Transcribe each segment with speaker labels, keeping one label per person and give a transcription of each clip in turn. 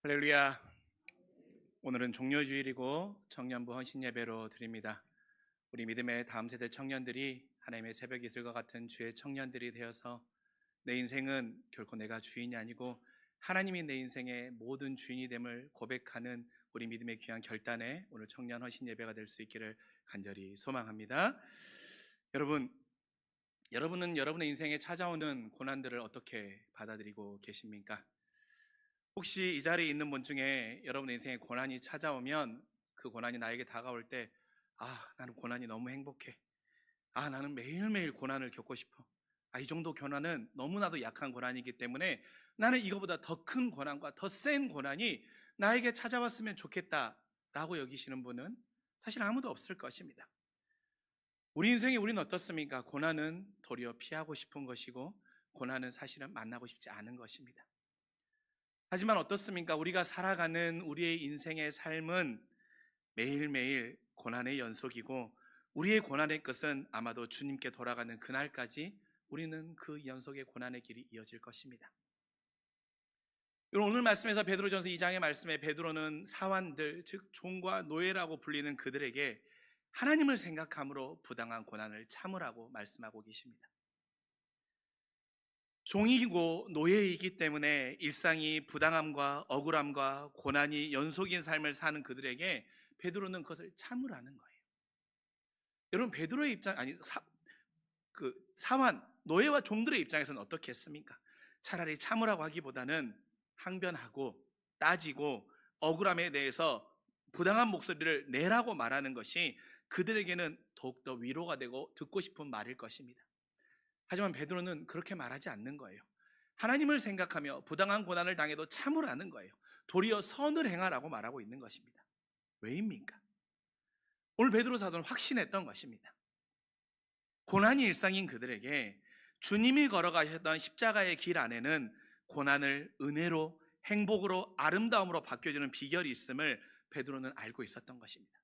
Speaker 1: 할렐루야. 오늘은 종료주일이고 청년부 헌신 예배로 드립니다. 우리 믿음의 다음 세대 청년들이 하나님의 새벽 이슬과 같은 주의 청년들이 되어서 내 인생은 결코 내가 주인이 아니고 하나님이 내 인생의 모든 주인이 됨을 고백하는 우리 믿음의 귀한 결단에 오늘 청년 헌신 예배가 될 수 있기를 간절히 소망합니다. 여러분은 여러분의 인생에 찾아오는 고난들을 어떻게 받아들이고 계십니까? 혹시 이 자리에 있는 분 중에 여러분의 인생에 고난이 찾아오면 그 고난이 나에게 다가올 때, 나는 고난이 너무 행복해. 나는 매일매일 고난을 겪고 싶어. 이 정도 고난은 너무나도 약한 고난이기 때문에 나는 이거보다 더 큰 고난과 더 센 고난이 나에게 찾아왔으면 좋겠다라고 여기시는 분은 사실 아무도 없을 것입니다. 우리 인생에 우리는 어떻습니까? 고난은 도리어 피하고 싶은 것이고 고난은 사실은 만나고 싶지 않은 것입니다. 하지만 어떻습니까? 우리가 살아가는 우리의 인생의 삶은 매일매일 고난의 연속이고 우리의 고난의 끝은 아마도 주님께 돌아가는 그날까지 우리는 그 연속의 고난의 길이 이어질 것입니다. 오늘 말씀에서 베드로전서 2장의 말씀에 베드로는 사환들, 즉 종과 노예라고 불리는 그들에게 하나님을 생각함으로 부당한 고난을 참으라고 말씀하고 계십니다. 종이고 노예이기 때문에 일상이 부당함과 억울함과 고난이 연속인 삶을 사는 그들에게 베드로는 그것을 참으라는 거예요. 여러분, 베드로의 입장, 사환, 노예와 종들의 입장에서는 어떻게 했습니까? 차라리 참으라고 하기보다는 항변하고 따지고 억울함에 대해서 부당한 목소리를 내라고 말하는 것이 그들에게는 더욱더 위로가 되고 듣고 싶은 말일 것입니다. 하지만 베드로는 그렇게 말하지 않는 거예요. 하나님을 생각하며 부당한 고난을 당해도 참으라는 거예요. 도리어 선을 행하라고 말하고 있는 것입니다. 왜입니까? 오늘 베드로 사도는 확신했던 것입니다. 고난이 일상인 그들에게 주님이 걸어가셨던 십자가의 길 안에는 고난을 은혜로, 행복으로, 아름다움으로 바뀌어주는 비결이 있음을 베드로는 알고 있었던 것입니다.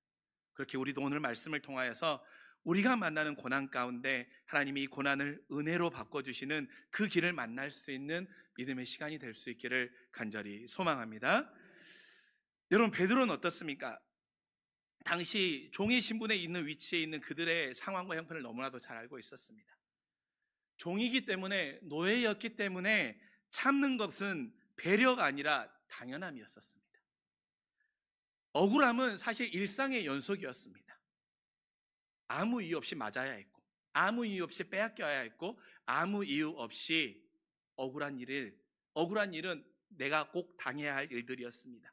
Speaker 1: 그렇게 우리도 오늘 말씀을 통하여서 우리가 만나는 고난 가운데 하나님이 이 고난을 은혜로 바꿔주시는 그 길을 만날 수 있는 믿음의 시간이 될 수 있기를 간절히 소망합니다. 여러분, 베드로는 어떻습니까? 당시 종의 신분에 있는 위치에 있는 그들의 상황과 형편을 너무나도 잘 알고 있었습니다. 종이기 때문에, 노예였기 때문에 참는 것은 배려가 아니라 당연함이었었습니다. 억울함은 사실 일상의 연속이었습니다. 아무 이유 없이 맞아야 했고, 아무 이유 없이 빼앗겨야 했고, 아무 이유 없이 억울한 일은 내가 꼭 당해야 할 일들이었습니다.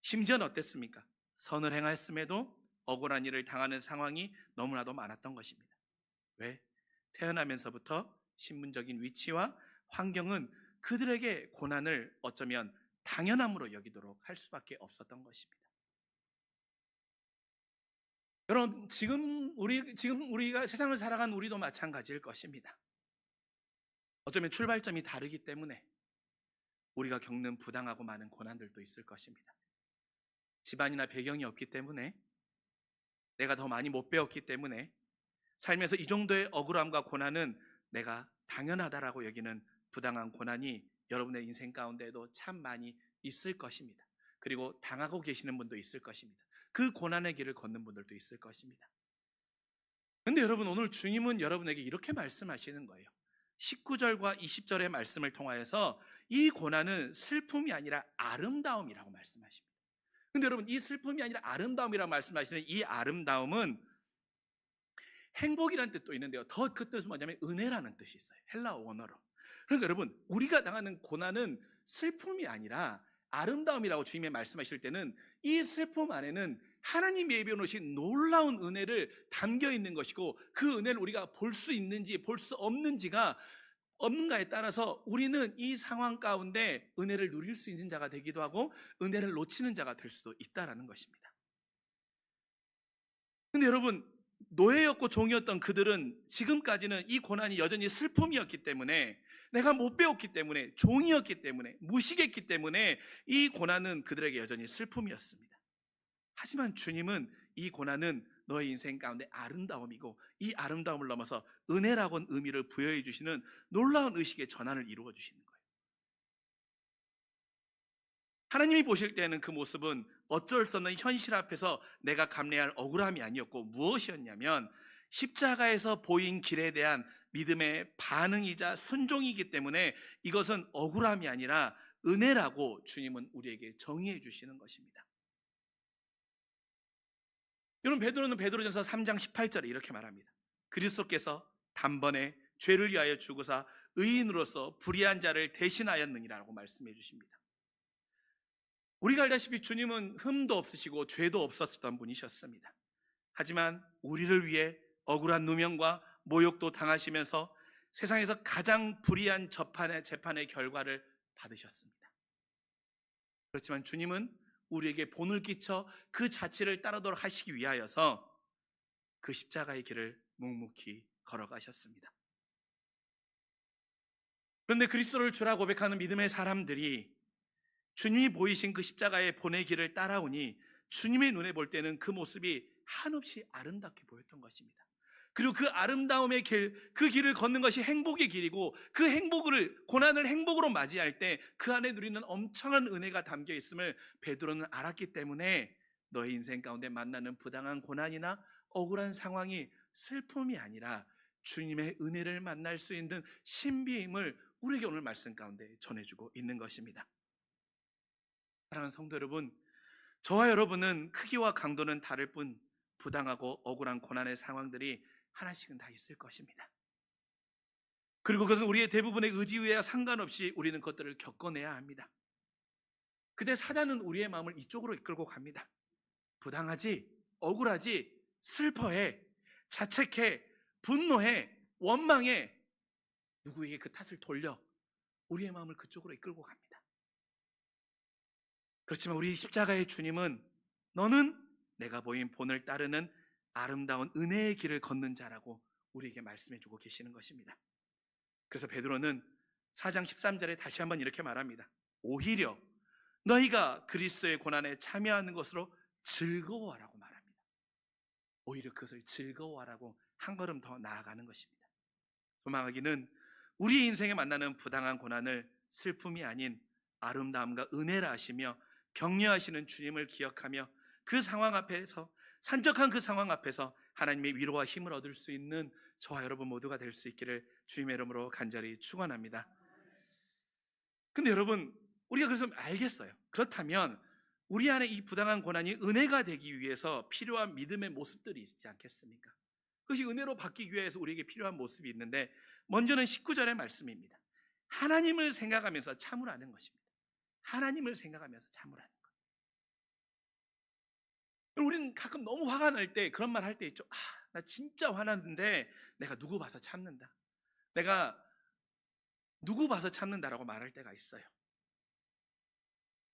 Speaker 1: 심지어는 어땠습니까? 선을 행하였음에도 억울한 일을 당하는 상황이 너무나도 많았던 것입니다. 왜? 태어나면서부터 신분적인 위치와 환경은 그들에게 고난을 어쩌면 당연함으로 여기도록 할 수밖에 없었던 것입니다. 여러분, 지금 우리가 세상을 살아가는 우리도 마찬가지일 것입니다. 어쩌면 출발점이 다르기 때문에 우리가 겪는 부당하고 많은 고난들도 있을 것입니다. 집안이나 배경이 없기 때문에, 내가 더 많이 못 배웠기 때문에 삶에서 이 정도의 억울함과 고난은 내가 당연하다라고 여기는 부당한 고난이 여러분의 인생 가운데에도 참 많이 있을 것입니다. 그리고 당하고 계시는 분도 있을 것입니다. 그 고난의 길을 걷는 분들도 있을 것입니다. 그런데 여러분, 오늘 주님은 여러분에게 이렇게 말씀하시는 거예요. 19절과 20절의 말씀을 통하여서 이 고난은 슬픔이 아니라 아름다움이라고 말씀하십니다. 근데 여러분, 이 슬픔이 아니라 아름다움이라고 말씀하시는 이 아름다움은 행복이라는 뜻도 있는데요, 더 그 뜻은 뭐냐면 은혜라는 뜻이 있어요. 헬라어 원어로. 그러니까 여러분, 우리가 당하는 고난은 슬픔이 아니라 아름다움이라고 주님이 말씀하실 때는 이 슬픔 안에는 하나님이 예비해 놓으신 놀라운 은혜를 담겨 있는 것이고, 그 은혜를 우리가 볼 수 있는지 볼 수 없는가에 따라서 우리는 이 상황 가운데 은혜를 누릴 수 있는 자가 되기도 하고 은혜를 놓치는 자가 될 수도 있다라는 것입니다. 근데 여러분, 노예였고 종이었던 그들은 지금까지는 이 고난이 여전히 슬픔이었기 때문에, 내가 못 배웠기 때문에, 종이었기 때문에, 무식했기 때문에 이 고난은 그들에게 여전히 슬픔이었습니다. 하지만 주님은 이 고난은 너의 인생 가운데 아름다움이고, 이 아름다움을 넘어서 은혜라고는 의미를 부여해 주시는 놀라운 의식의 전환을 이루어 주시는 거예요. 하나님이 보실 때는 그 모습은 어쩔 수 없는 현실 앞에서 내가 감내해야 할 억울함이 아니었고 무엇이었냐면 십자가에서 보인 길에 대한 믿음의 반응이자 순종이기 때문에 이것은 억울함이 아니라 은혜라고 주님은 우리에게 정의해 주시는 것입니다. 여러분, 베드로는 베드로전서 3장 18절에 이렇게 말합니다. 그리스도께서 단번에 죄를 위하여 죽으사 의인으로서 불의한 자를 대신하였느니라고 말씀해 주십니다. 우리가 알다시피 주님은 흠도 없으시고 죄도 없었던 분이셨습니다. 하지만 우리를 위해 억울한 누명과 모욕도 당하시면서 세상에서 가장 불의한 재판의 결과를 받으셨습니다. 그렇지만 주님은 우리에게 본을 끼쳐 그 자취를 따르도록 하시기 위하여서 그 십자가의 길을 묵묵히 걸어가셨습니다. 그런데 그리스도를 주라 고백하는 믿음의 사람들이 주님이 보이신 그 십자가의 본의 길을 따라오니 주님의 눈에 볼 때는 그 모습이 한없이 아름답게 보였던 것입니다. 그리고 그 아름다움의 길, 그 길을 걷는 것이 행복의 길이고 그 행복을, 고난을 행복으로 맞이할 때 그 안에 누리는 엄청난 은혜가 담겨 있음을 베드로는 알았기 때문에 너의 인생 가운데 만나는 부당한 고난이나 억울한 상황이 슬픔이 아니라 주님의 은혜를 만날 수 있는 신비임을 우리에게 오늘 말씀 가운데 전해주고 있는 것입니다. 사랑하는 성도 여러분, 저와 여러분은 크기와 강도는 다를 뿐 부당하고 억울한 고난의 상황들이 하나씩은 다 있을 것입니다. 그리고 그것은 우리의 대부분의 의지와 상관없이 우리는 그것들을 겪어내야 합니다. 그때 사단은 우리의 마음을 이쪽으로 이끌고 갑니다. 부당하지, 억울하지, 슬퍼해, 자책해, 분노해, 원망해, 누구에게 그 탓을 돌려 우리의 마음을 그쪽으로 이끌고 갑니다. 그렇지만 우리 십자가의 주님은 너는 내가 보인 본을 따르는 아름다운 은혜의 길을 걷는 자라고 우리에게 말씀해 주고 계시는 것입니다. 그래서 베드로는 4장 13절에 다시 한번 이렇게 말합니다. 오히려 너희가 그리스도의 고난에 참여하는 것으로 즐거워하라고 말합니다. 오히려 그것을 즐거워하라고 한 걸음 더 나아가는 것입니다. 소망하기는 우리 인생에 만나는 부당한 고난을 슬픔이 아닌 아름다움과 은혜라 하시며 격려하시는 주님을 기억하며 그 상황 앞에서, 산적한 그 상황 앞에서 하나님의 위로와 힘을 얻을 수 있는 저와 여러분 모두가 될 수 있기를 주님의 이름으로 간절히 축원합니다. 근데 여러분, 우리가 그래서 알겠어요. 그렇다면 우리 안에 이 부당한 고난이 은혜가 되기 위해서 필요한 믿음의 모습들이 있지 않겠습니까? 그것이 은혜로 바뀌기 위해서 우리에게 필요한 모습이 있는데, 먼저는 19절의 말씀입니다. 하나님을 생각하면서 참으라는 것입니다. 하나님을 생각하면서 참으라는 것. 우리는 가끔 너무 화가 날 때 그런 말 할 때 있죠. 나 진짜 화났는데 내가 누구 봐서 참는다. 내가 누구 봐서 참는다라고 말할 때가 있어요.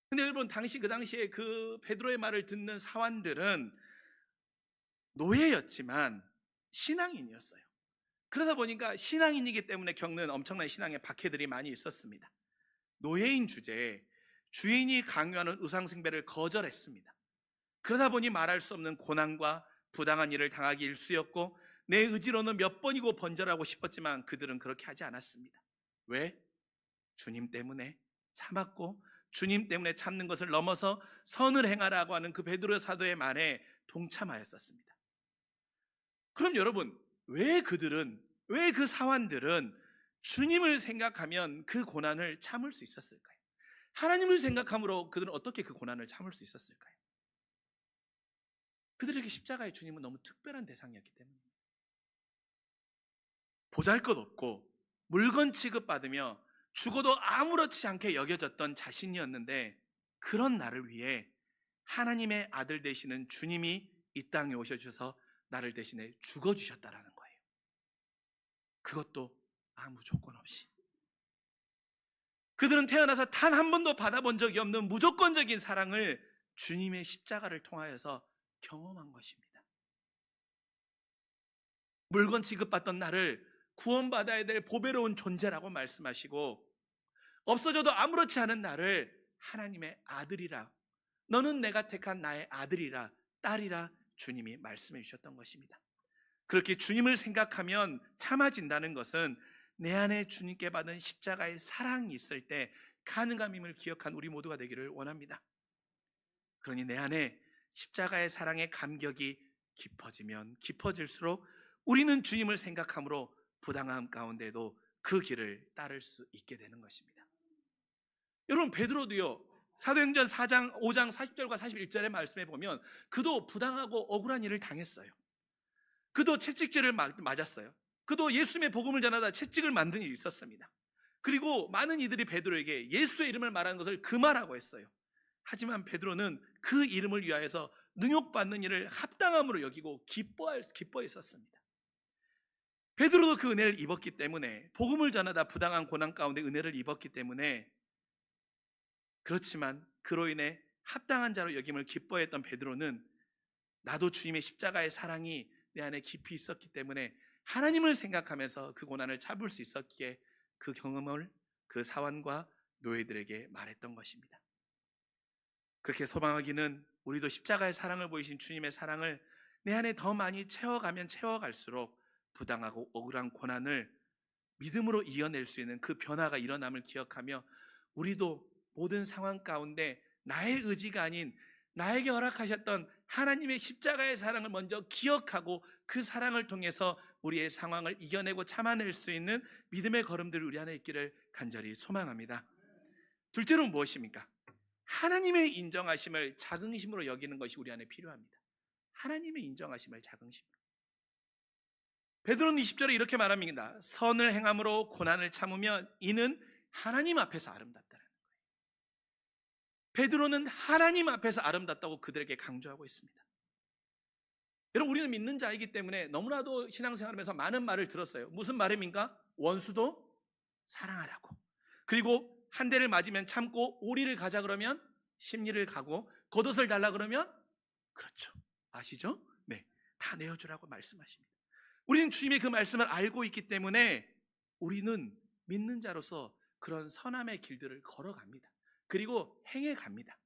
Speaker 1: 근데 여러분, 그 당시에 그 베드로의 말을 듣는 사환들은 노예였지만 신앙인이었어요. 그러다 보니까 신앙인이기 때문에 겪는 엄청난 신앙의 박해들이 많이 있었습니다. 노예인 주제에 주인이 강요하는 우상숭배를 거절했습니다. 그러다 보니 말할 수 없는 고난과 부당한 일을 당하기 일쑤였고, 내 의지로는 몇 번이고 번절하고 싶었지만 그들은 그렇게 하지 않았습니다. 왜? 주님 때문에 참았고, 주님 때문에 참는 것을 넘어서 선을 행하라고 하는 그 베드로 사도의 말에 동참하였었습니다. 그럼 여러분, 왜 그 사환들은 주님을 생각하면 그 고난을 참을 수 있었을까요? 하나님을 생각함으로 그들은 어떻게 그 고난을 참을 수 있었을까요? 그들에게 십자가의 주님은 너무 특별한 대상이었기 때문입니다. 보잘것없고 물건 취급받으며 죽어도 아무렇지 않게 여겨졌던 자신이었는데, 그런 나를 위해 하나님의 아들 되시는 주님이 이 땅에 오셔주셔서 나를 대신해 죽어주셨다라는 거예요. 그것도 아무 조건 없이. 그들은 태어나서 단 한 번도 받아본 적이 없는 무조건적인 사랑을 주님의 십자가를 통하여서 경험한 것입니다. 물건 취급받던 나를 구원받아야 될 보배로운 존재라고 말씀하시고, 없어져도 아무렇지 않은 나를 하나님의 아들이라, 너는 내가 택한 나의 아들이라, 딸이라 주님이 말씀해 주셨던 것입니다. 그렇게 주님을 생각하면 참아진다는 것은 내 안에 주님께 받은 십자가의 사랑이 있을 때 가능함임을 기억한 우리 모두가 되기를 원합니다. 그러니 내 안에 십자가의 사랑의 감격이 깊어지면 깊어질수록 우리는 주님을 생각함으로 부당함 가운데도 그 길을 따를 수 있게 되는 것입니다. 여러분, 베드로도요, 사도행전 4장 5장 40절과 41절의 말씀에 보면 그도 부당하고 억울한 일을 당했어요. 그도 채찍질을 맞았어요. 그도 예수님의 복음을 전하다 채찍을 만든 일이 있었습니다. 그리고 많은 이들이 베드로에게 예수의 이름을 말하는 것을 금하라고 했어요. 하지만 베드로는 그 이름을 위하여서 능욕받는 일을 합당함으로 여기고 기뻐했었습니다. 베드로도 그 은혜를 입었기 때문에, 복음을 전하다 부당한 고난 가운데 은혜를 입었기 때문에, 그렇지만 그로 인해 합당한 자로 여김을 기뻐했던 베드로는 나도 주님의 십자가의 사랑이 내 안에 깊이 있었기 때문에 하나님을 생각하면서 그 고난을 참을 수 있었기에 그 경험을 그 사환과 노예들에게 말했던 것입니다. 그렇게 소망하기는 우리도 십자가의 사랑을 보이신 주님의 사랑을 내 안에 더 많이 채워가면 채워갈수록 부당하고 억울한 고난을 믿음으로 이겨낼 수 있는 그 변화가 일어남을 기억하며 우리도 모든 상황 가운데 나의 의지가 아닌 나에게 허락하셨던 하나님의 십자가의 사랑을 먼저 기억하고 그 사랑을 통해서 우리의 상황을 이겨내고 참아낼 수 있는 믿음의 걸음들이 우리 안에 있기를 간절히 소망합니다. 둘째로는 무엇입니까? 하나님의 인정하심을 자긍심으로 여기는 것이 우리 안에 필요합니다. 하나님의 인정하심을 자긍심으로. 베드로는 20절에 이렇게 말합니다. 선을 행함으로 고난을 참으면 이는 하나님 앞에서 아름답다는 거예요. 베드로는 하나님 앞에서 아름답다고 그들에게 강조하고 있습니다. 여러분, 우리는 믿는 자이기 때문에 너무나도 신앙생활하면서 많은 말을 들었어요. 무슨 말입니까? 원수도 사랑하라고. 그리고 한 대를 맞으면 참고 오리를 가자 그러면 십리를 가고 겉옷을 달라 그러면, 그렇죠, 아시죠? 네, 다 내어주라고 말씀하십니다. 우리는 주님의 그 말씀을 알고 있기 때문에 우리는 믿는 자로서 그런 선함의 길들을 걸어갑니다. 그리고 행해갑니다.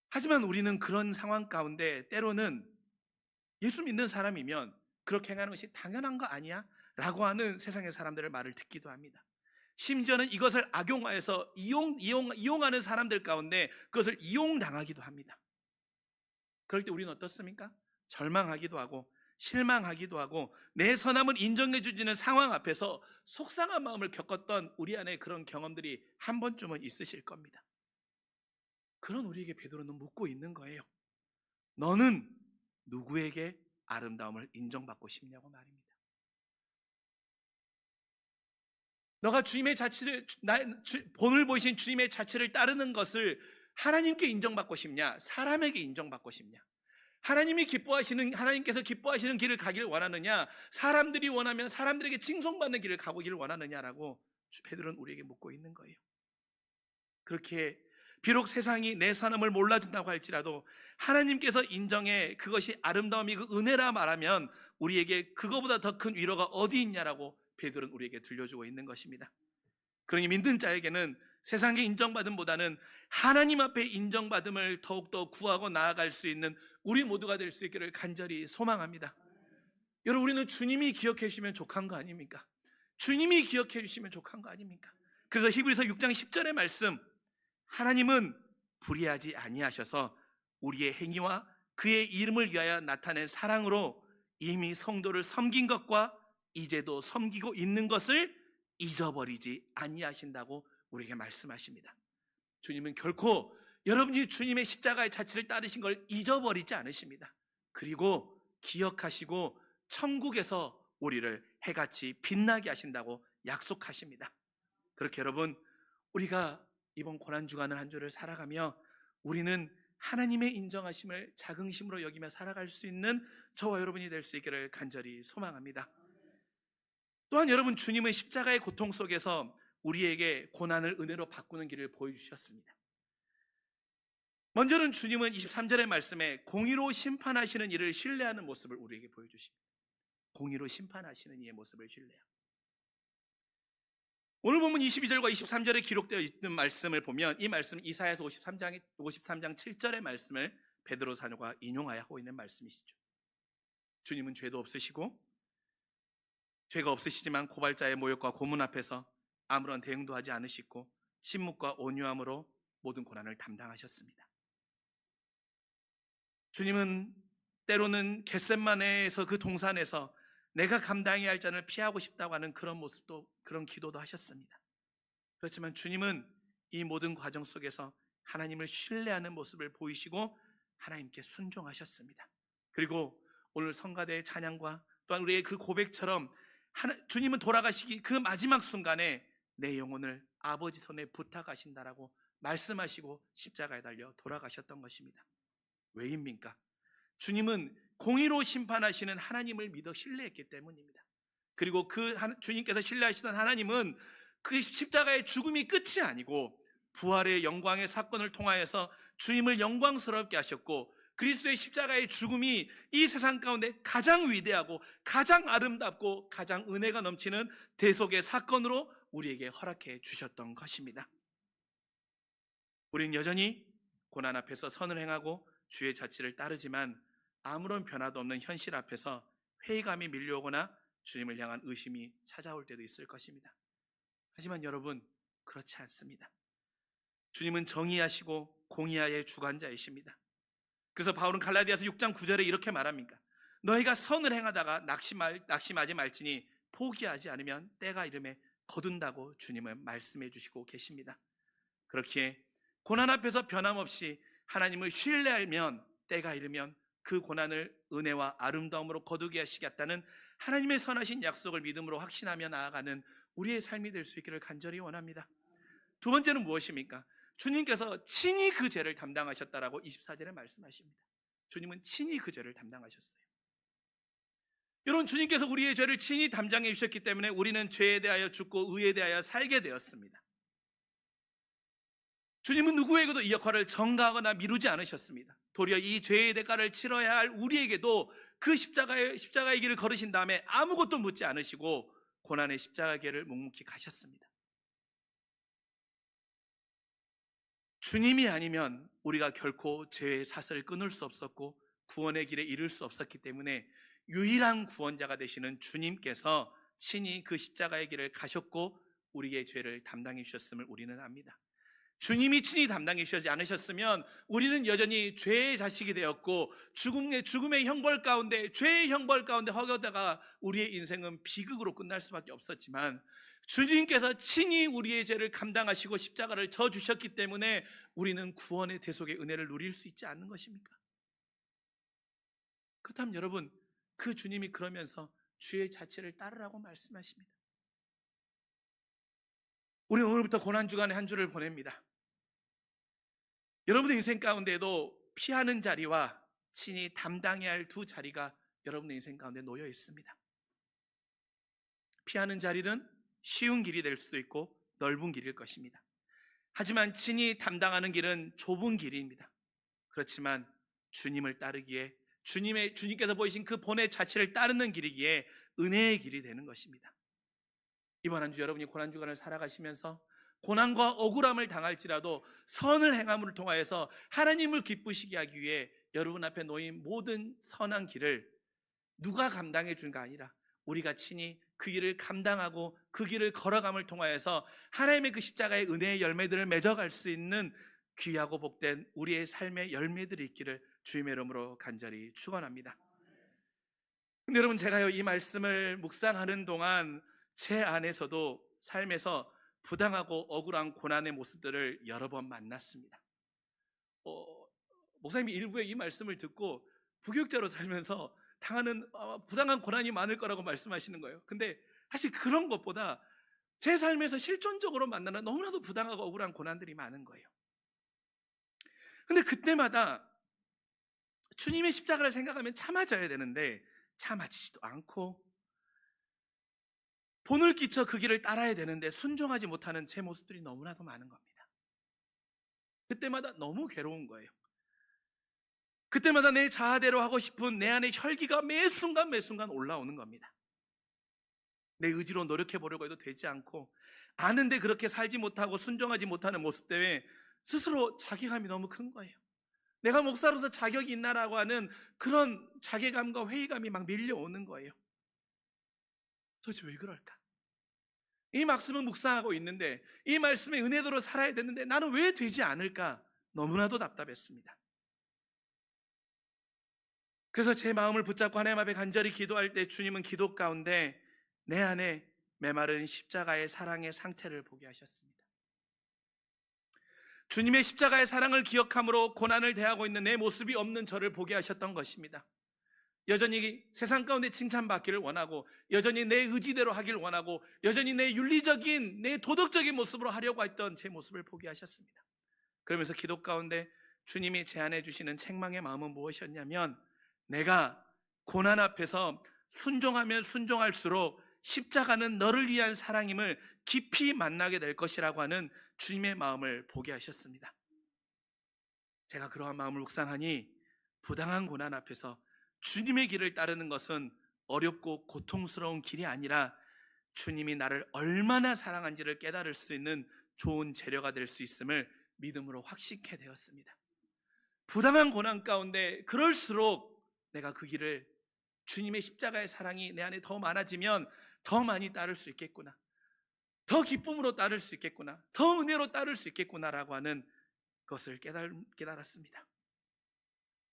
Speaker 1: 하지만 우리는 그런 상황 가운데 때로는 예수 믿는 사람이면 그렇게 행하는 것이 당연한 거 아니야? 라고 하는 세상의 사람들의 말을 듣기도 합니다. 심지어는 이것을 악용하여서 이용하는 사람들 가운데 그것을 이용당하기도 합니다. 그럴 때 우리는 어떻습니까? 절망하기도 하고 실망하기도 하고 내 선함을 인정해 주지는 상황 앞에서 속상한 마음을 겪었던 우리 안에 그런 경험들이 한 번쯤은 있으실 겁니다. 그런 우리에게 베드로는 묻고 있는 거예요. 너는 누구에게 아름다움을 인정받고 싶냐고 말입니다. 너가 주님의 자치를, 본을 보이신 주님의 자치를 따르는 것을 하나님께 인정받고 싶냐? 사람에게 인정받고 싶냐? 하나님께서 기뻐하시는 길을 가길 원하느냐? 사람들이 원하면 사람들에게 칭송받는 길을 가보기를 원하느냐라고 베드로는 우리에게 묻고 있는 거예요. 그렇게 비록 세상이 내 선함을 몰라준다고 할지라도 하나님께서 인정해 그것이 아름다움이 그 은혜라 말하면 우리에게 그거보다 더 큰 위로가 어디 있냐라고 베드로는 우리에게 들려주고 있는 것입니다. 그러니 믿는 자에게는 세상의 인정받음보다는 하나님 앞에 인정받음을 더욱더 구하고 나아갈 수 있는 우리 모두가 될 수 있기를 간절히 소망합니다. 여러분, 우리는 주님이 기억해 주시면 족한 거 아닙니까? 주님이 기억해 주시면 족한 거 아닙니까? 그래서 히브리서 6장 10절의 말씀, 하나님은 불의하지 아니하셔서 우리의 행위와 그의 이름을 위하여 나타낸 사랑으로 이미 성도를 섬긴 것과 이제도 섬기고 있는 것을 잊어버리지 아니하신다고 우리에게 말씀하십니다. 주님은 결코 여러분이 주님의 십자가의 자치를 따르신 걸 잊어버리지 않으십니다. 그리고 기억하시고 천국에서 우리를 해같이 빛나게 하신다고 약속하십니다. 그렇게 여러분, 우리가 이번 고난주간을 한 주를 살아가며 우리는 하나님의 인정하심을 자긍심으로 여기며 살아갈 수 있는 저와 여러분이 될 수 있기를 간절히 소망합니다. 또한 여러분, 주님은 십자가의 고통 속에서 우리에게 고난을 은혜로 바꾸는 길을 보여주셨습니다. 먼저는 주님은 23절의 말씀에 공의로 심판하시는 이를 신뢰하는 모습을 우리에게 보여주십니다. 공의로 심판하시는 이의 모습을 신뢰하고, 오늘 보면 22절과 23절에 기록되어 있는 말씀을 보면 이 말씀은 이사야서 53장 7절의 말씀을 베드로 사도가 인용하고 있는 말씀이시죠. 주님은 죄도 없으시고 죄가 없으시지만 고발자의 모욕과 고문 앞에서 아무런 대응도 하지 않으시고 침묵과 온유함으로 모든 고난을 담당하셨습니다. 주님은 때로는 겟셋마네에서 그 동산에서 내가 감당해야 할 잔을 피하고 싶다고 하는 그런 모습도, 그런 기도도 하셨습니다. 그렇지만 주님은 이 모든 과정 속에서 하나님을 신뢰하는 모습을 보이시고 하나님께 순종하셨습니다. 그리고 오늘 성가대의 찬양과 또한 우리의 그 고백처럼 주님은 돌아가시기 그 마지막 순간에 내 영혼을 아버지 손에 부탁하신다라고 말씀하시고 십자가에 달려 돌아가셨던 것입니다. 왜입니까? 주님은 공의로 심판하시는 하나님을 믿어 신뢰했기 때문입니다. 그리고 주님께서 신뢰하시던 하나님은 그 십자가의 죽음이 끝이 아니고 부활의 영광의 사건을 통하여서 주님을 영광스럽게 하셨고, 그리스도의 십자가의 죽음이 이 세상 가운데 가장 위대하고 가장 아름답고 가장 은혜가 넘치는 대속의 사건으로 우리에게 허락해 주셨던 것입니다. 우리는 여전히 고난 앞에서 선을 행하고 주의 자치를 따르지만 아무런 변화도 없는 현실 앞에서 회의감이 밀려오거나 주님을 향한 의심이 찾아올 때도 있을 것입니다. 하지만 여러분, 그렇지 않습니다. 주님은 정의하시고 공의하의 주관자이십니다. 그래서 바울은 갈라디아서 6장 9절에 이렇게 말합니다. 너희가 선을 행하다가 낙심하지 말지니 포기하지 않으면 때가 이름에 거둔다고 주님은 말씀해 주시고 계십니다. 그렇기에 고난 앞에서 변함없이 하나님을 신뢰하면 때가 이르면 그 고난을 은혜와 아름다움으로 거두게 하시겠다는 하나님의 선하신 약속을 믿음으로 확신하며 나아가는 우리의 삶이 될 수 있기를 간절히 원합니다. 두 번째는 무엇입니까? 주님께서 친히 그 죄를 담당하셨다라고 24절에 말씀하십니다. 주님은 친히 그 죄를 담당하셨어요. 여러분, 주님께서 우리의 죄를 친히 담당해 주셨기 때문에 우리는 죄에 대하여 죽고 의에 대하여 살게 되었습니다. 주님은 누구에게도 이 역할을 전가하거나 미루지 않으셨습니다. 도리어 이 죄의 대가를 치러야 할 우리에게도 그 십자가의 길을 걸으신 다음에 아무것도 묻지 않으시고 고난의 십자가의 길을 묵묵히 가셨습니다. 주님이 아니면 우리가 결코 죄의 사슬을 끊을 수 없었고 구원의 길에 이를 수 없었기 때문에 유일한 구원자가 되시는 주님께서 친히 그 십자가의 길을 가셨고 우리의 죄를 담당해 주셨음을 우리는 압니다. 주님이 친히 담당해 주시지 않으셨으면 우리는 여전히 죄의 자식이 되었고 죽음의 형벌 가운데, 죄의 형벌 가운데 허겨다가 우리의 인생은 비극으로 끝날 수밖에 없었지만 주님께서 친히 우리의 죄를 감당하시고 십자가를 져 주셨기 때문에 우리는 구원의 대속의 은혜를 누릴 수 있지 않는 것입니까? 그렇다면 여러분, 그 주님이 그러면서 주의 자치를 따르라고 말씀하십니다. 우리는 오늘부터 고난주간의 한 주를 보냅니다. 여러분의 인생 가운데에도 피하는 자리와 친히 담당해야 할 두 자리가 여러분의 인생 가운데 놓여 있습니다. 피하는 자리는 쉬운 길이 될 수도 있고 넓은 길일 것입니다. 하지만 친히 담당하는 길은 좁은 길입니다. 그렇지만 주님을 따르기에 주님께서 보이신 그 본의 자체를 따르는 길이기에 은혜의 길이 되는 것입니다. 이번 한 주 여러분이 고난주간을 살아가시면서 고난과 억울함을 당할지라도 선을 행함을 통하여서 하나님을 기쁘시게 하기 위해 여러분 앞에 놓인 모든 선한 길을 누가 감당해 준가 아니라 우리가 친히 그 길을 감당하고 그 길을 걸어감을 통하여서 하나님의 그 십자가의 은혜의 열매들을 맺어갈 수 있는 귀하고 복된 우리의 삶의 열매들이 있기를 주님의 이름으로 간절히 축원합니다. 근데 여러분, 제가요 이 말씀을 묵상하는 동안 제 안에서도 삶에서 부당하고 억울한 고난의 모습들을 여러 번 만났습니다. 목사님이 일부에 이 말씀을 듣고 부교육자로 살면서 당하는 부당한 고난이 많을 거라고 말씀하시는 거예요. 근데 사실 그런 것보다 제 삶에서 실존적으로 만나는 너무나도 부당하고 억울한 고난들이 많은 거예요. 근데 그때마다 주님의 십자가를 생각하면 참아져야 되는데 참아지지도 않고 본을 끼쳐 그 길을 따라야 되는데 순종하지 못하는 제 모습들이 너무나도 많은 겁니다. 그때마다 너무 괴로운 거예요. 그때마다 내 자아대로 하고 싶은 내 안의 혈기가 매 순간 올라오는 겁니다. 내 의지로 노력해 보려고 해도 되지 않고 아는데 그렇게 살지 못하고 순종하지 못하는 모습 때문에 스스로 자괴감이 너무 큰 거예요. 내가 목사로서 자격이 있나라고 하는 그런 자괴감과 회의감이 막 밀려오는 거예요. 도대체 왜 그럴까? 이 말씀을 묵상하고 있는데, 이 말씀의 은혜대로 살아야 되는데 나는 왜 되지 않을까? 너무나도 답답했습니다. 그래서 제 마음을 붙잡고 하나님 앞에 간절히 기도할 때 주님은 기도 가운데 내 안에 메마른 십자가의 사랑의 상태를 보게 하셨습니다. 주님의 십자가의 사랑을 기억함으로 고난을 대하고 있는 내 모습이 없는 저를 보게 하셨던 것입니다. 여전히 세상 가운데 칭찬받기를 원하고, 여전히 내 의지대로 하기를 원하고, 여전히 내 윤리적인, 내 도덕적인 모습으로 하려고 했던 제 모습을 보게 하셨습니다. 그러면서 기도 가운데 주님이 제안해 주시는 책망의 마음은 무엇이었냐면, 내가 고난 앞에서 순종하면 순종할수록 십자가는 너를 위한 사랑임을 깊이 만나게 될 것이라고 하는 주님의 마음을 보게 하셨습니다. 제가 그러한 마음을 묵상하니 부당한 고난 앞에서 주님의 길을 따르는 것은 어렵고 고통스러운 길이 아니라 주님이 나를 얼마나 사랑한지를 깨달을 수 있는 좋은 재료가 될 수 있음을 믿음으로 확신케 되었습니다. 부당한 고난 가운데 그럴수록 내가 그 길을, 주님의 십자가의 사랑이 내 안에 더 많아지면 더 많이 따를 수 있겠구나, 더 기쁨으로 따를 수 있겠구나, 더 은혜로 따를 수 있겠구나라고 하는 것을 깨달았습니다.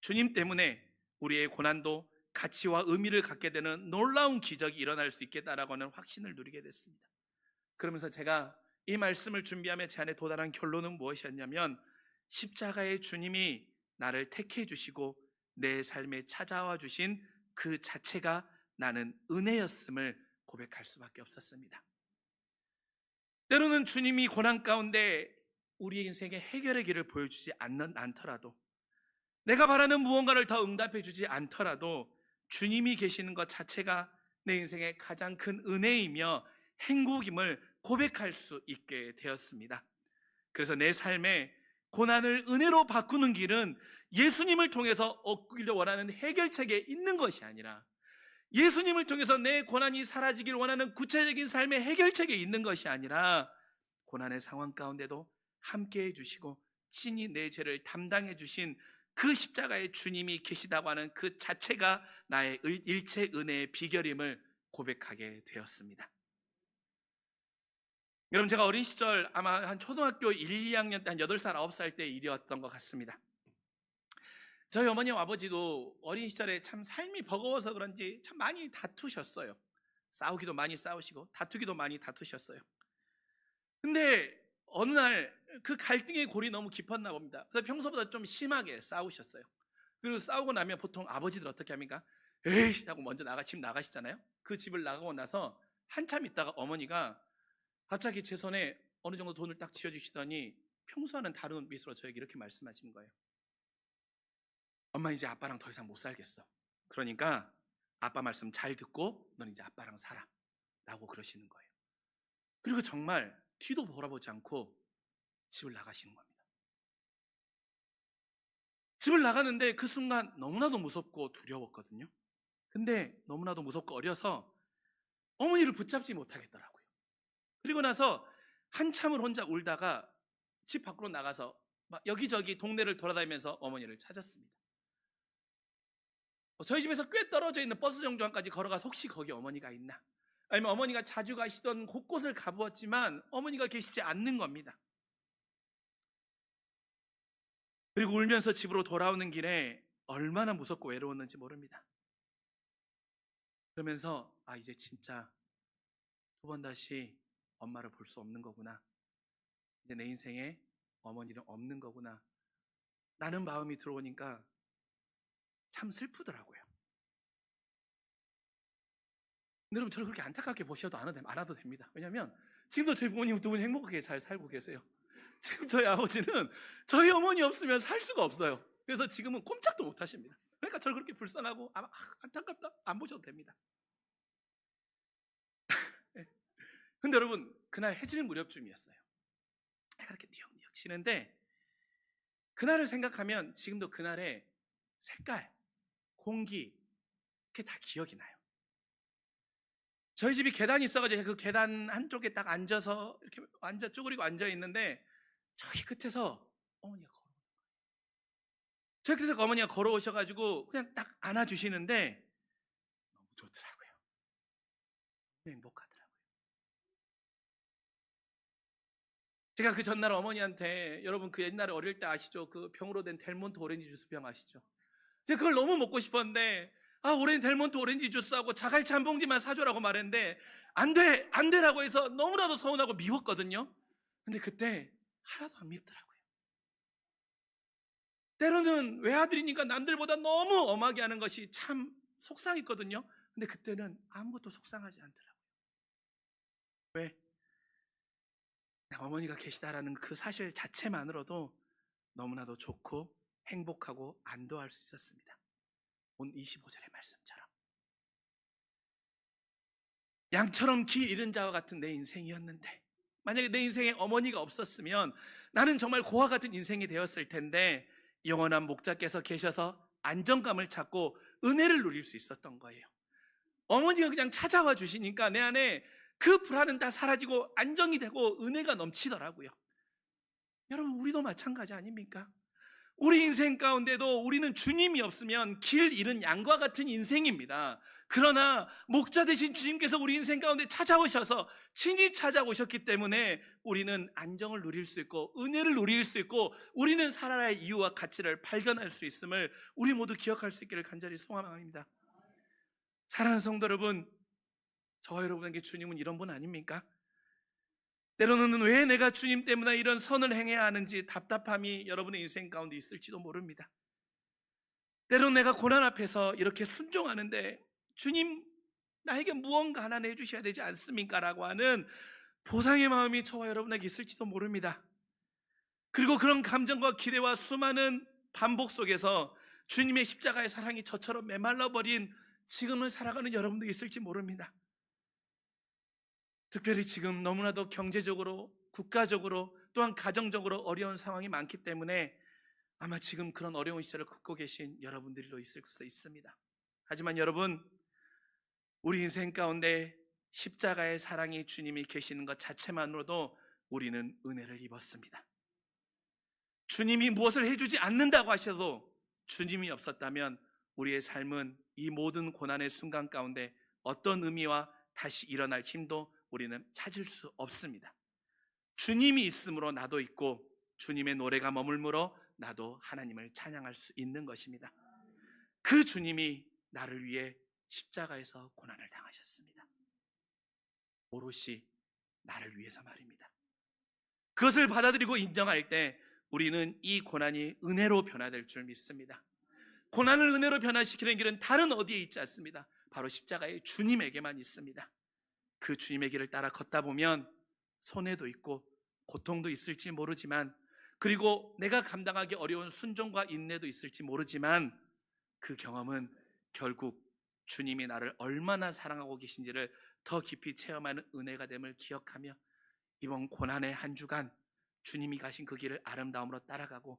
Speaker 1: 주님 때문에 우리의 고난도 가치와 의미를 갖게 되는 놀라운 기적이 일어날 수 있겠다라고 하는 확신을 누리게 됐습니다. 그러면서 제가 이 말씀을 준비하며 제 안에 도달한 결론은 무엇이었냐면, 십자가의 주님이 나를 택해 주시고 내 삶에 찾아와 주신 그 자체가 나는 은혜였음을 고백할 수밖에 없었습니다. 때로는 주님이 고난 가운데 우리의 인생의 해결의 길을 보여주지 않더라도, 내가 바라는 무언가를 더 응답해 주지 않더라도 주님이 계시는 것 자체가 내 인생의 가장 큰 은혜이며 행복임을 고백할 수 있게 되었습니다. 그래서 내 삶에 고난을 은혜로 바꾸는 길은 예수님을 통해서 얻기를 원하는 해결책에 있는 것이 아니라, 예수님을 통해서 내 고난이 사라지길 원하는 구체적인 삶의 해결책에 있는 것이 아니라, 고난의 상황 가운데도 함께해 주시고 친히 내 죄를 담당해 주신 그 십자가의 주님이 계시다고 하는 그 자체가 나의 일체 은혜의 비결임을 고백하게 되었습니다. 여러분, 제가 어린 시절 아마 한 초등학교 1, 2학년 때 한 8살, 9살 때 일이었던 것 같습니다. 저희 어머니와 아버지도 어린 시절에 참 삶이 버거워서 그런지 참 많이 다투셨어요. 싸우기도 많이 싸우시고 다투기도 많이 다투셨어요. 근데 어느 날 그 갈등의 골이 너무 깊었나 봅니다. 그래서 평소보다 좀 심하게 싸우셨어요. 그리고 싸우고 나면 보통 아버지들 어떻게 합니까? 에이 하고 먼저 집 나가시잖아요. 그 집을 나가고 나서 한참 있다가 어머니가 갑자기 제 손에 어느 정도 돈을 딱 쥐어주시더니 평소와는 다른 미소로 저에게 이렇게 말씀하시는 거예요. 엄마, 이제 아빠랑 더 이상 못 살겠어. 그러니까 아빠 말씀 잘 듣고 넌 이제 아빠랑 살아 라고 그러시는 거예요. 그리고 정말 뒤도 돌아보지 않고 집을 나가시는 겁니다. 집을 나가는데 그 순간 너무나도 무섭고 두려웠거든요. 근데 너무나도 무섭고 어려서 어머니를 붙잡지 못하겠더라고요. 그리고 나서 한참을 혼자 울다가 집 밖으로 나가서 막 여기저기 동네를 돌아다니면서 어머니를 찾았습니다. 저희 집에서 꽤 떨어져 있는 버스 정류장까지 걸어가서 혹시 거기 어머니가 있나, 아니면 어머니가 자주 가시던 곳곳을 가보았지만 어머니가 계시지 않는 겁니다. 그리고 울면서 집으로 돌아오는 길에 얼마나 무섭고 외로웠는지 모릅니다. 그러면서 이제 진짜 두 번 다시 엄마를 볼 수 없는 거구나, 이제 내 인생에 어머니는 없는 거구나 라는 마음이 들어오니까 참 슬프더라고요. 근데 여러분, 저를 그렇게 안타깝게 보셔도 않아도 됩니다. 왜냐하면 지금도 저희 부모님 두 분이 행복하게 잘 살고 계세요. 지금 저희 아버지는 저희 어머니 없으면 살 수가 없어요. 그래서 지금은 꼼짝도 못 하십니다. 그러니까 저를 그렇게 불쌍하고 안타깝다 안 보셔도 됩니다. 네. 근데 여러분, 그날 해질 무렵쯤이었어요. 해가 이렇게 뉘역뉘역 치는데 그날을 생각하면 지금도 그날의 색깔, 공기, 그게 다 기억이 나요. 저희 집이 계단이 있어가지고 그 계단 한쪽에 딱 앉아서 이렇게 쭈그리고 앉아 있는데 저기 끝에서 어머니가 저희 끝에서 어머니가 걸어오셔가지고 그냥 딱 안아주시는데 너무 좋더라고요. 너무 행복하더라고요. 제가 그 전날 어머니한테, 여러분 그 옛날에 어릴 때 아시죠? 그 병으로 된 델몬트 오렌지 주스 병 아시죠? 제가 그걸 너무 먹고 싶었는데, 델몬트 오렌지 주스하고 자갈치 한 봉지만 사줘라고 말했는데, 안 되라고 해서 너무나도 서운하고 미웠거든요. 근데 그때 하나도 안 밉더라고요. 때로는 외아들이니까 남들보다 너무 엄하게 하는 것이 참 속상했거든요. 근데 그때는 아무것도 속상하지 않더라고요. 왜? 어머니가 계시다라는 그 사실 자체만으로도 너무나도 좋고 행복하고 안도할 수 있었습니다. 온 25절의 말씀처럼 양처럼 길 잃은 자와 같은 내 인생이었는데, 만약에 내 인생에 어머니가 없었으면 나는 정말 고아 같은 인생이 되었을 텐데, 영원한 목자께서 계셔서 안정감을 찾고 은혜를 누릴 수 있었던 거예요. 어머니가 그냥 찾아와 주시니까 내 안에 그 불안은 다 사라지고 안정이 되고 은혜가 넘치더라고요. 여러분, 우리도 마찬가지 아닙니까? 우리 인생 가운데도 우리는 주님이 없으면 길 잃은 양과 같은 인생입니다. 그러나 목자 되신 주님께서 우리 인생 가운데 찾아오셔서 친히 찾아오셨기 때문에 우리는 안정을 누릴 수 있고 은혜를 누릴 수 있고 우리는 살아야 이유와 가치를 발견할 수 있음을 우리 모두 기억할 수 있기를 간절히 소망합니다. 사랑하는 성도 여러분, 저와 여러분에게 주님은 이런 분 아닙니까? 때로는 왜 내가 주님 때문에 이런 선을 행해야 하는지 답답함이 여러분의 인생 가운데 있을지도 모릅니다. 때로는 내가 고난 앞에서 이렇게 순종하는데 주님, 나에게 무언가 하나 해주셔야 되지 않습니까? 라고 하는 보상의 마음이 저와 여러분에게 있을지도 모릅니다. 그리고 그런 감정과 기대와 수많은 반복 속에서 주님의 십자가의 사랑이 저처럼 메말라버린 지금을 살아가는 여러분도 있을지 모릅니다. 특별히 지금 너무나도 경제적으로, 국가적으로, 또한 가정적으로 어려운 상황이 많기 때문에 아마 지금 그런 어려운 시절을 겪고 계신 여러분들도 있을 수 있습니다. 하지만 여러분, 우리 인생 가운데 십자가의 사랑이 주님이 계시는 것 자체만으로도 우리는 은혜를 입었습니다. 주님이 무엇을 해주지 않는다고 하셔도 주님이 없었다면 우리의 삶은 이 모든 고난의 순간 가운데 어떤 의미와 다시 일어날 힘도 우리는 찾을 수 없습니다. 주님이 있으므로 나도 있고 주님의 노래가 머물므로 나도 하나님을 찬양할 수 있는 것입니다. 그 주님이 나를 위해 십자가에서 고난을 당하셨습니다. 오롯이 나를 위해서 말입니다. 그것을 받아들이고 인정할 때 우리는 이 고난이 은혜로 변화될 줄 믿습니다. 고난을 은혜로 변화시키는 길은 다른 어디에 있지 않습니다. 바로 십자가의 주님에게만 있습니다. 그 주님의 길을 따라 걷다 보면 손해도 있고 고통도 있을지 모르지만, 그리고 내가 감당하기 어려운 순종과 인내도 있을지 모르지만, 그 경험은 결국 주님이 나를 얼마나 사랑하고 계신지를 더 깊이 체험하는 은혜가 됨을 기억하며 이번 고난의 한 주간 주님이 가신 그 길을 아름다움으로 따라가고,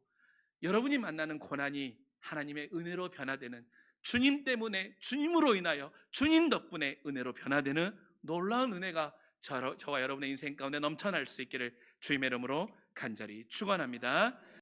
Speaker 1: 여러분이 만나는 고난이 하나님의 은혜로 변화되는, 주님 때문에, 주님으로 인하여, 주님 덕분에 은혜로 변화되는 놀라운 은혜가 저와 여러분의 인생 가운데 넘쳐날 수 있기를 주님의 이름으로 간절히 축원합니다.